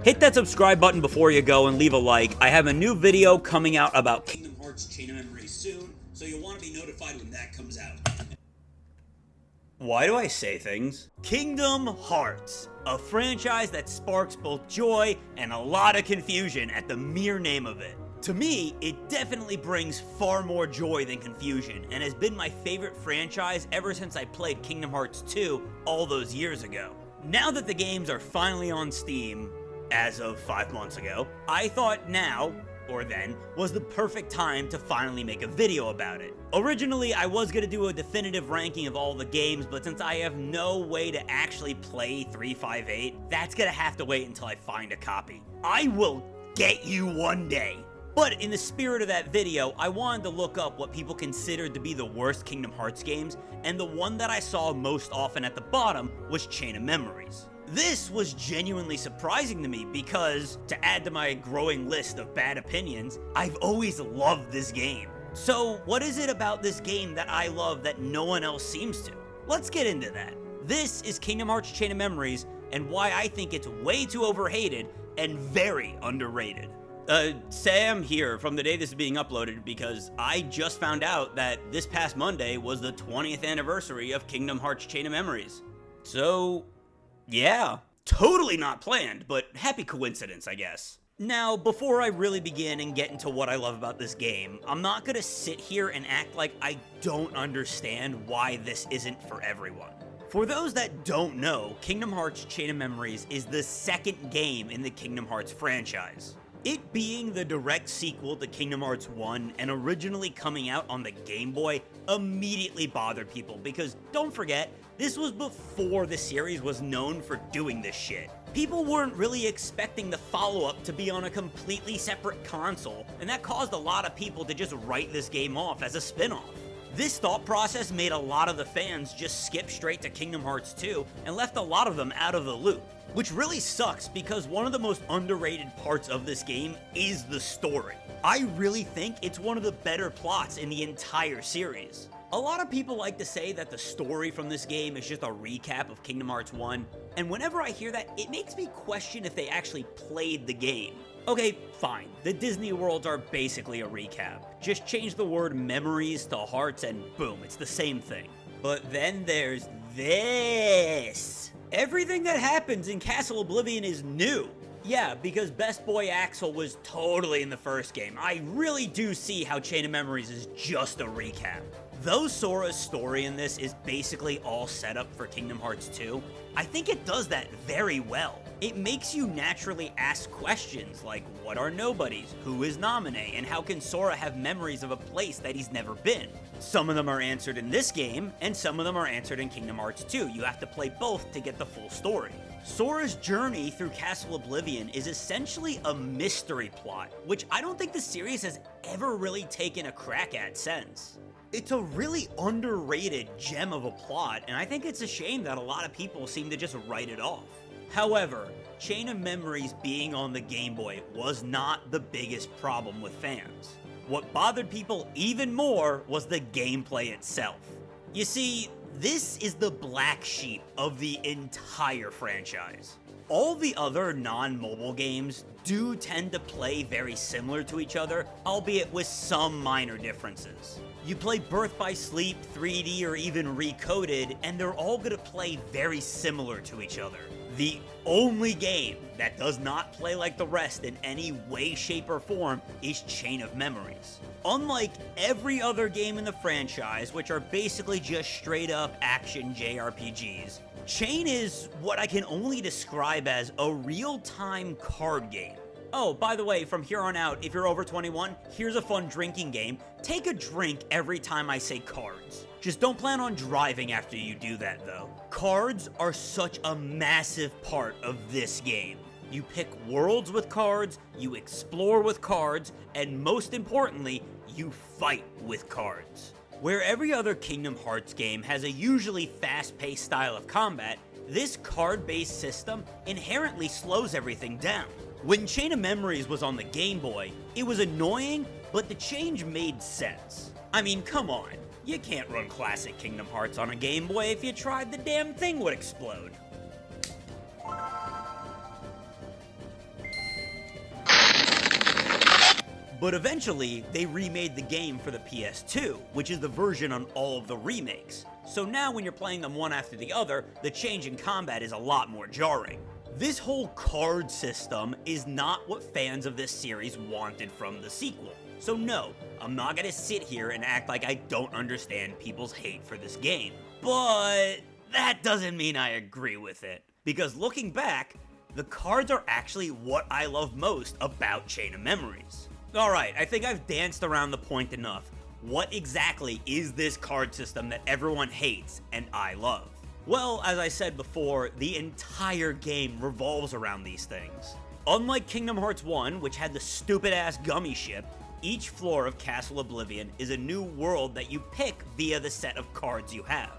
Hit that subscribe button before you go and leave a like. I have a new video coming out about Kingdom Hearts Chain of Memories soon, so you'll want to be notified when that comes out. Why do I say things? Kingdom Hearts, a franchise that sparks both joy and a lot of confusion at the mere name of it. To me, it definitely brings far more joy than confusion, and has been my favorite franchise ever since I played Kingdom Hearts 2 all those years ago. Now that the games are finally on Steam, as of 5 months ago, I thought now, or then, was the perfect time to finally make a video about it. Originally, I was going to do a definitive ranking of all the games, but since I have no way to actually play 358, that's going to have to wait until I find a copy. I will get you one day! But in the spirit of that video, I wanted to look up what people considered to be the worst Kingdom Hearts games, and the one that I saw most often at the bottom was Chain of Memories. This was genuinely surprising to me because, to add to my growing list of bad opinions, I've always loved this game. So what is it about this game that I love that no one else seems to? Let's get into that. This is Kingdom Hearts Chain of Memories, and why I think it's way too overhated and very underrated. Sam here from the day this is being uploaded, because I just found out that this past Monday was the 20th anniversary of Kingdom Hearts Chain of Memories. So, yeah, totally not planned, but happy coincidence, I guess. Now, before I really begin and get into what I love about this game, I'm not gonna sit here and act like I don't understand why this isn't for everyone. For those that don't know, Kingdom Hearts Chain of Memories is the second game in the Kingdom Hearts franchise. It being the direct sequel to Kingdom Hearts 1 and originally coming out on the Game Boy immediately bothered people because, don't forget, this was before the series was known for doing this shit. People weren't really expecting the follow-up to be on a completely separate console, and that caused a lot of people to just write this game off as a spin-off. This thought process made a lot of the fans just skip straight to Kingdom Hearts 2 and left a lot of them out of the loop. Which really sucks because one of the most underrated parts of this game is the story. I really think it's one of the better plots in the entire series. A lot of people like to say that the story from this game is just a recap of Kingdom Hearts 1, and whenever I hear that, it makes me question if they actually played the game. Okay, fine, the Disney worlds are basically a recap. Just change the word memories to hearts and boom, it's the same thing. But then there's this. Everything that happens in Castle Oblivion is new. Yeah, because Best Boy Axel was totally in the first game. I really do see how Chain of Memories is just a recap. Though Sora's story in this is basically all set up for Kingdom Hearts 2, I think it does that very well. It makes you naturally ask questions like, what are nobodies, who is Naminé, and how can Sora have memories of a place that he's never been? Some of them are answered in this game, and some of them are answered in Kingdom Hearts 2. You have to play both to get the full story. Sora's journey through Castle Oblivion is essentially a mystery plot, which I don't think the series has ever really taken a crack at since. It's a really underrated gem of a plot, and I think it's a shame that a lot of people seem to just write it off. However, Chain of Memories being on the Game Boy was not the biggest problem with fans. What bothered people even more was the gameplay itself. You see, this is the black sheep of the entire franchise. All the other non-mobile games do tend to play very similar to each other, albeit with some minor differences. You play Birth by Sleep, 3D, or even Recoded, and they're all gonna play very similar to each other. The only game that does not play like the rest in any way, shape, or form is Chain of Memories. Unlike every other game in the franchise, which are basically just straight up action JRPGs, Chain is what I can only describe as a real-time card game. Oh, by the way, from here on out, if you're over 21, here's a fun drinking game. Take a drink every time I say cards. Just don't plan on driving after you do that, though. Cards are such a massive part of this game. You pick worlds with cards, you explore with cards, and most importantly, you fight with cards. Where every other Kingdom Hearts game has a usually fast-paced style of combat, this card-based system inherently slows everything down. When Chain of Memories was on the Game Boy, it was annoying, but the change made sense. I mean, come on. You can't run classic Kingdom Hearts on a Game Boy. If you tried, the damn thing would explode. But eventually, they remade the game for the PS2, which is the version on all of the remakes. So now when you're playing them one after the other, the change in combat is a lot more jarring. This whole card system is not what fans of this series wanted from the sequel. So no, I'm not gonna sit here and act like I don't understand people's hate for this game. But that doesn't mean I agree with it. Because looking back, the cards are actually what I love most about Chain of Memories. Alright, I think I've danced around the point enough. What exactly is this card system that everyone hates and I love? Well, as I said before, the entire game revolves around these things. Unlike Kingdom Hearts 1, which had the stupid-ass gummy ship, each floor of Castle Oblivion is a new world that you pick via the set of cards you have.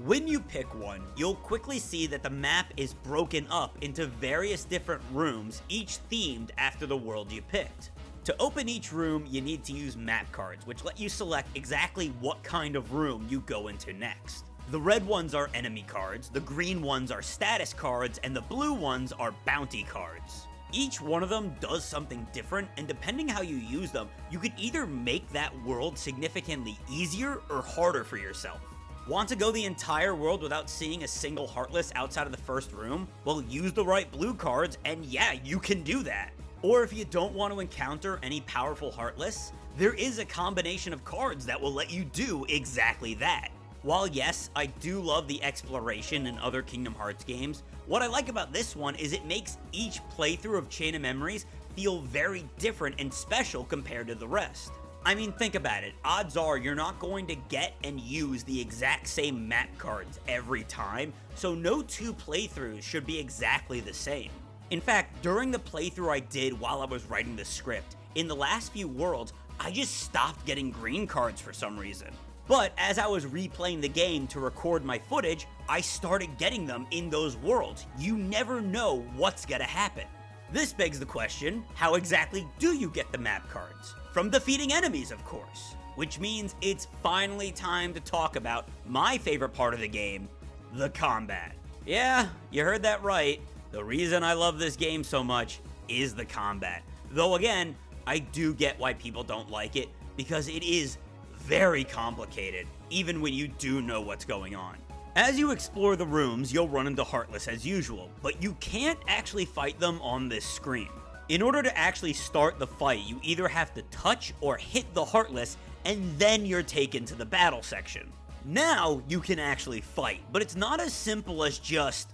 When you pick one, you'll quickly see that the map is broken up into various different rooms, each themed after the world you picked. To open each room, you need to use map cards, which let you select exactly what kind of room you go into next. The red ones are enemy cards, the green ones are status cards, and the blue ones are bounty cards. Each one of them does something different, and depending how you use them, you can either make that world significantly easier or harder for yourself. Want to go the entire world without seeing a single Heartless outside of the first room? Well, use the right blue cards, and yeah, you can do that. Or if you don't want to encounter any powerful Heartless, there is a combination of cards that will let you do exactly that. While yes, I do love the exploration in other Kingdom Hearts games, what I like about this one is it makes each playthrough of Chain of Memories feel very different and special compared to the rest. I mean, think about it. Odds are you're not going to get and use the exact same map cards every time, so no two playthroughs should be exactly the same. In fact, during the playthrough I did while I was writing the script, in the last few worlds, I just stopped getting green cards for some reason. But as I was replaying the game to record my footage, I started getting them in those worlds. You never know what's gonna happen. This begs the question, how exactly do you get the map cards? From defeating enemies, of course. Which means it's finally time to talk about my favorite part of the game, the combat. Yeah, you heard that right. The reason I love this game so much is the combat. Though again, I do get why people don't like it, because it is very complicated, even when you do know what's going on. As you explore the rooms, you'll run into Heartless as usual, but you can't actually fight them on this screen. In order to actually start the fight, you either have to touch or hit the Heartless, and then you're taken to the battle section. Now you can actually fight, but it's not as simple as just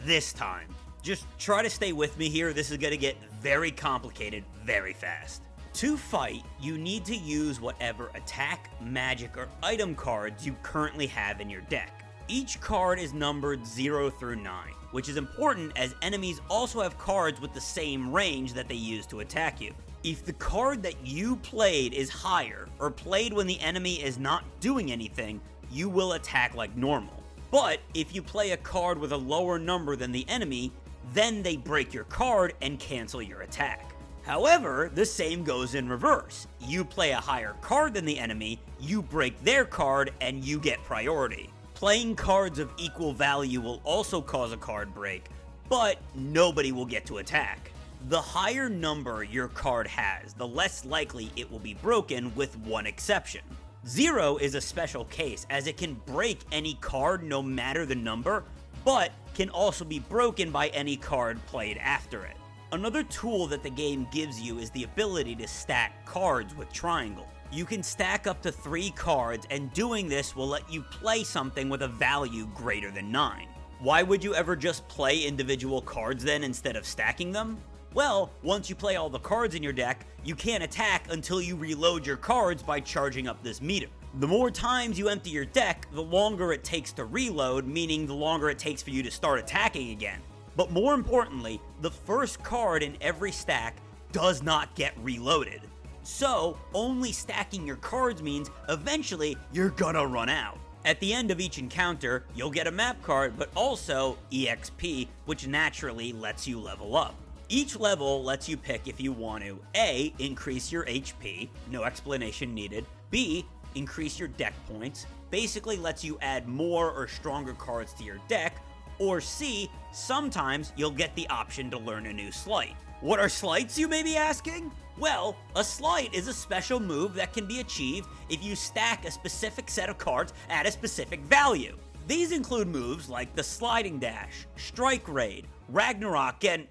this time. Just try to stay with me here, this is gonna get very complicated very fast. To fight, you need to use whatever attack, magic, or item cards you currently have in your deck. Each card is numbered 0 through 9, which is important as enemies also have cards with the same range that they use to attack you. If the card that you played is higher, or played when the enemy is not doing anything, you will attack like normal. But if you play a card with a lower number than the enemy, then they break your card and cancel your attack. However, the same goes in reverse. You play a higher card than the enemy, you break their card, and you get priority. Playing cards of equal value will also cause a card break, but nobody will get to attack. The higher number your card has, the less likely it will be broken, with one exception. 0 is a special case, as it can break any card no matter the number, but can also be broken by any card played after it. Another tool that the game gives you is the ability to stack cards with triangle. You can stack up to 3 cards, and doing this will let you play something with a value greater than 9. Why would you ever just play individual cards then instead of stacking them? Well, once you play all the cards in your deck, you can't attack until you reload your cards by charging up this meter. The more times you empty your deck, the longer it takes to reload, meaning the longer it takes for you to start attacking again. But more importantly, the first card in every stack does not get reloaded. So, only stacking your cards means eventually you're gonna run out. At the end of each encounter, you'll get a map card, but also EXP, which naturally lets you level up. Each level lets you pick if you want to A, increase your HP, no explanation needed, B, increase your deck points, basically lets you add more or stronger cards to your deck, or C, sometimes you'll get the option to learn a new sleight. What are slights, you may be asking? Well, a slight is a special move that can be achieved if you stack a specific set of cards at a specific value. These include moves like the Sliding Dash, Strike Raid, Ragnarok, and...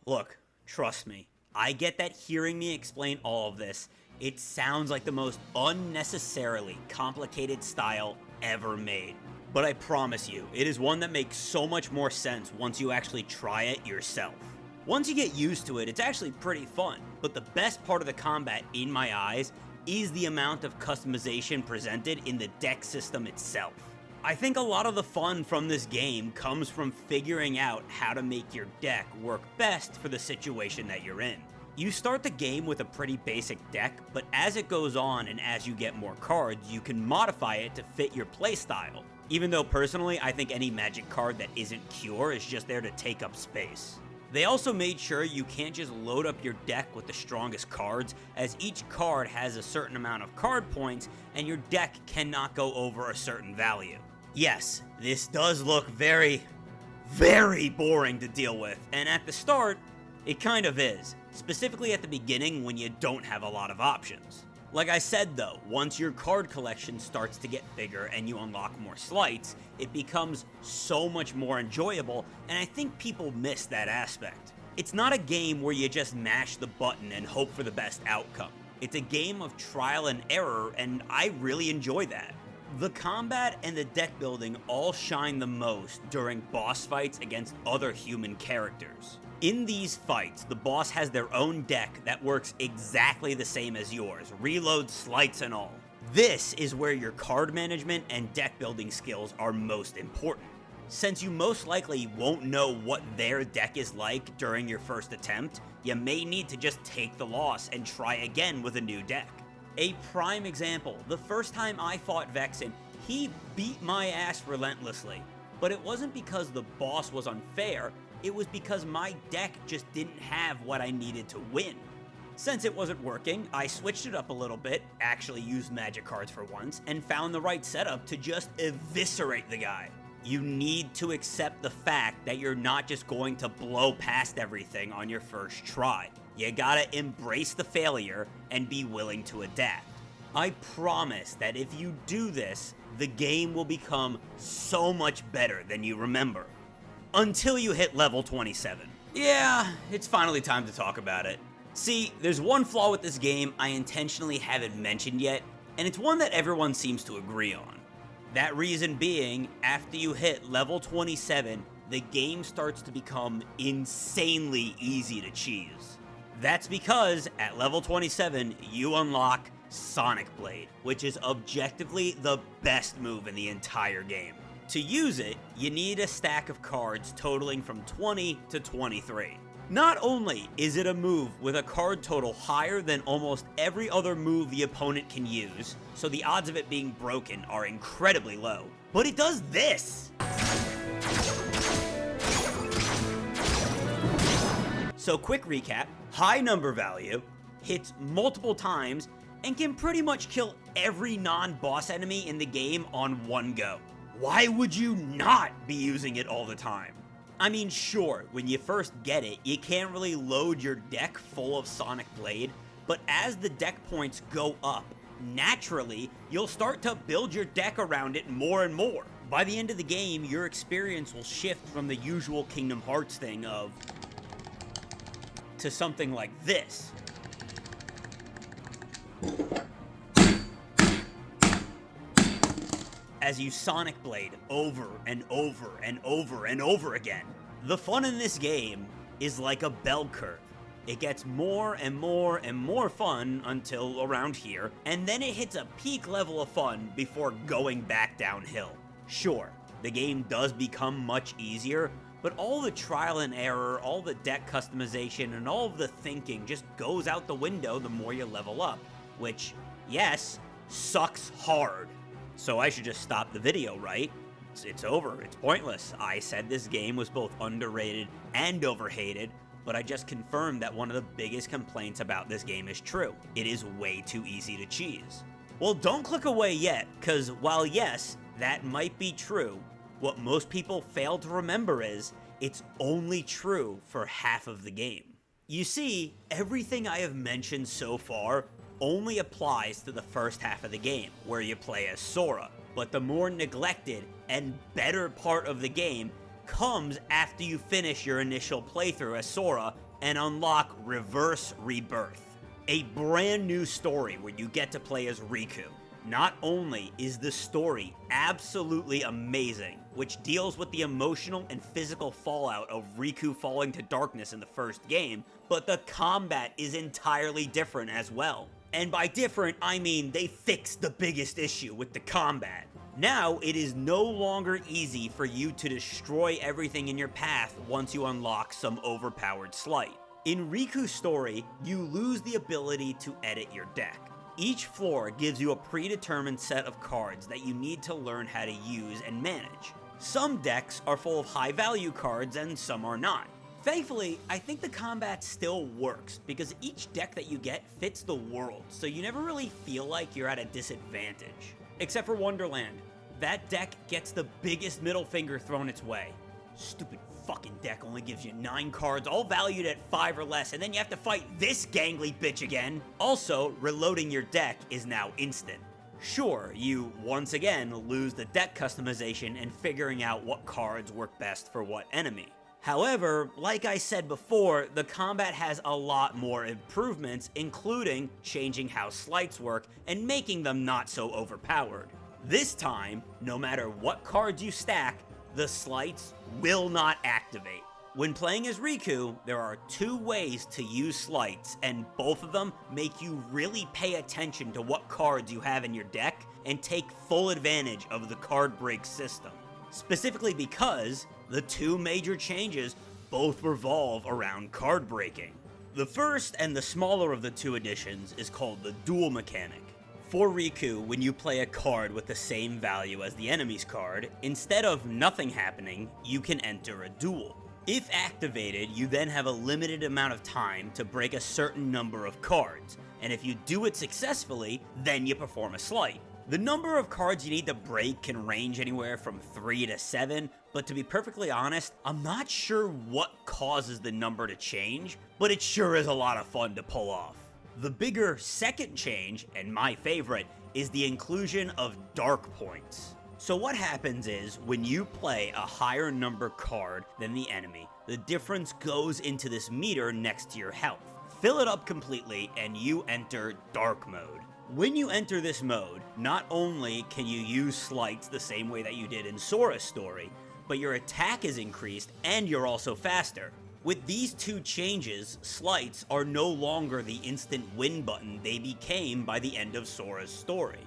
Look, trust me, I get that hearing me explain all of this, it sounds like the most unnecessarily complicated style ever made. But I promise you, it is one that makes so much more sense once you actually try it yourself. Once you get used to it, it's actually pretty fun, but the best part of the combat, in my eyes, is the amount of customization presented in the deck system itself. I think a lot of the fun from this game comes from figuring out how to make your deck work best for the situation that you're in. You start the game with a pretty basic deck, but as it goes on and as you get more cards, you can modify it to fit your playstyle. Even though personally, I think any Magic card that isn't Cure is just there to take up space. They also made sure you can't just load up your deck with the strongest cards, as each card has a certain amount of card points and your deck cannot go over a certain value. Yes, this does look very, very boring to deal with, and at the start, it kind of is, specifically at the beginning when you don't have a lot of options. Like I said though, once your card collection starts to get bigger and you unlock more slights, it becomes so much more enjoyable, and I think people miss that aspect. It's not a game where you just mash the button and hope for the best outcome. It's a game of trial and error, and I really enjoy that. The combat and the deck building all shine the most during boss fights against other human characters. In these fights, the boss has their own deck that works exactly the same as yours, reloads, slights, and all. This is where your card management and deck building skills are most important, since you most likely won't know what their deck is like during your first attempt. You may need to just take the loss and try again with a new deck. A prime example, the first time I fought Vexen, he beat my ass relentlessly, but it wasn't because the boss was unfair, it was because my deck just didn't have what I needed to win. Since it wasn't working, I switched it up a little bit, actually used Magic cards for once, and found the right setup to just eviscerate the guy. You need to accept the fact that you're not just going to blow past everything on your first try. You gotta embrace the failure and be willing to adapt. I promise that if you do this, the game will become so much better than you remember. Until you hit level 27. Yeah, it's finally time to talk about it. See, there's one flaw with this game I intentionally haven't mentioned yet, and it's one that everyone seems to agree on. That reason being, after you hit level 27, the game starts to become insanely easy to cheese. That's because at level 27, you unlock Sonic Blade, which is objectively the best move in the entire game. To use it, you need a stack of cards totaling from 20 to 23. Not only is it a move with a card total higher than almost every other move the opponent can use, so the odds of it being broken are incredibly low, but it does this! So quick recap, high number value, hits multiple times, and can pretty much kill every non-boss enemy in the game on one go. Why would you not be using it all the time? I mean, sure, when you first get it, you can't really load your deck full of Sonic Blade, but as the deck points go up, naturally, you'll start to build your deck around it more and more. By the end of the game, your experience will shift from the usual Kingdom Hearts thing of to something like this. As you Sonic Blade over and over and over and over again. The fun in this game is like a bell curve. It gets more and more and more fun until around here, and then it hits a peak level of fun before going back downhill. Sure, the game does become much easier, but all the trial and error, all the deck customization, and all of the thinking just goes out the window the more you level up, which, yes, sucks hard. So I should just stop the video, right? It's over, it's pointless. I said this game was both underrated and overhated, but I just confirmed that one of the biggest complaints about this game is true. It is way too easy to cheese. Well, don't click away yet, because while yes, that might be true, what most people fail to remember is, it's only true for half of the game. You see, everything I have mentioned so far only applies to the first half of the game, where you play as Sora, but the more neglected and better part of the game comes after you finish your initial playthrough as Sora and unlock Reverse Rebirth, a brand new story where you get to play as Riku. Not only is the story absolutely amazing, which deals with the emotional and physical fallout of Riku falling to darkness in the first game, but the combat is entirely different as well. And by different, I mean they fixed the biggest issue with the combat. Now, it is no longer easy for you to destroy everything in your path once you unlock some overpowered slight. In Riku's story, you lose the ability to edit your deck. Each floor gives you a predetermined set of cards that you need to learn how to use and manage. Some decks are full of high value cards and some are not. Thankfully, I think the combat still works because each deck that you get fits the world, so you never really feel like you're at a disadvantage. Except for Wonderland. That deck gets the biggest middle finger thrown its way. Stupid fucking deck only gives you 9 cards, all valued at 5 or less, and then you have to fight this gangly bitch again. Also, reloading your deck is now instant. Sure, you once again lose the deck customization and figuring out what cards work best for what enemy. However, like I said before, the combat has a lot more improvements, including changing how slights work and making them not so overpowered. This time, no matter what cards you stack, the slights will not activate. When playing as Riku, there are 2 ways to use slights, and both of them make you really pay attention to what cards you have in your deck and take full advantage of the card break system. Specifically because the 2 major changes both revolve around card breaking. The first and the smaller of the 2 additions is called the duel mechanic. For Riku, when you play a card with the same value as the enemy's card, instead of nothing happening, you can enter a duel. If activated, you then have a limited amount of time to break a certain number of cards, and if you do it successfully, then you perform a slight. The number of cards you need to break can range anywhere from 3 to 7, but to be perfectly honest, I'm not sure what causes the number to change, but it sure is a lot of fun to pull off. The bigger second change, and my favorite, is the inclusion of dark points. So what happens is, when you play a higher number card than the enemy, the difference goes into this meter next to your health. Fill it up completely and you enter dark mode. When you enter this mode, not only can you use slights the same way that you did in Sora's story, but your attack is increased and you're also faster. With these 2 changes, slights are no longer the instant win button they became by the end of Sora's story.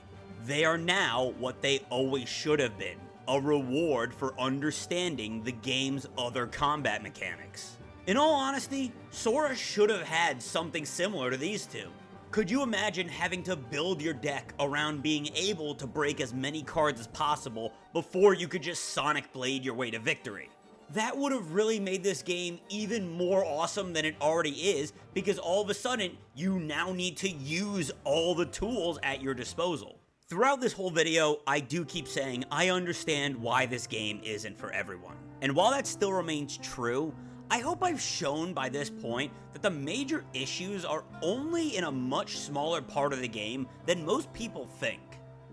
They are now what they always should have been, a reward for understanding the game's other combat mechanics. In all honesty, Sora should have had something similar to these 2. Could you imagine having to build your deck around being able to break as many cards as possible before you could just Sonic Blade your way to victory? That would have really made this game even more awesome than it already is, because all of a sudden, you now need to use all the tools at your disposal. Throughout this whole video, I do keep saying I understand why this game isn't for everyone. And while that still remains true, I hope I've shown by this point that the major issues are only in a much smaller part of the game than most people think.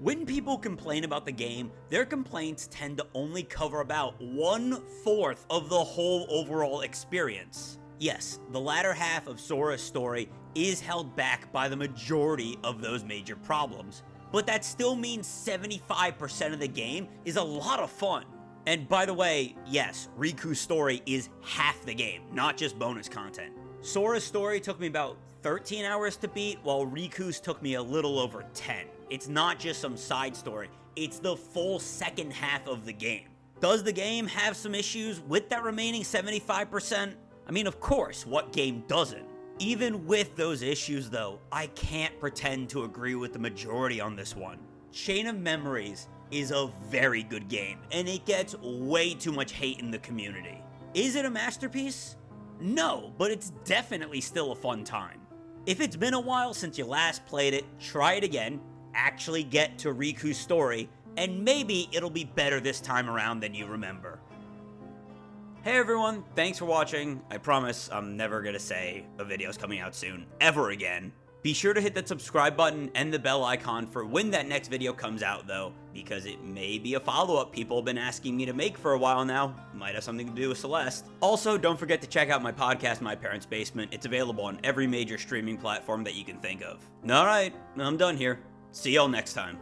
When people complain about the game, their complaints tend to only cover about 1/4 of the whole overall experience. Yes, the latter half of Sora's story is held back by the majority of those major problems, but that still means 75% of the game is a lot of fun. And by the way, yes, Riku's story is half the game, not just bonus content. Sora's story took me about 13 hours to beat, while Riku's took me a little over 10. It's not just some side story, it's the full second half of the game. Does the game have some issues with that remaining 75%? I mean, of course, what game doesn't? Even with those issues though, I can't pretend to agree with the majority on this one. Chain of Memories is a very good game, and it gets way too much hate in the community. Is it a masterpiece? No, but it's definitely still a fun time. If it's been a while since you last played it, try it again, actually get to Riku's story, and maybe it'll be better this time around than you remember. Hey everyone, thanks for watching. I promise I'm never gonna say a video's coming out soon, ever again. Be sure to hit that subscribe button and the bell icon for when that next video comes out though, because it may be a follow-up people have been asking me to make for a while now. Might have something to do with Celeste. Also, don't forget to check out my podcast, My Parents' Basement. It's available on every major streaming platform that you can think of. Alright, I'm done here. See y'all next time.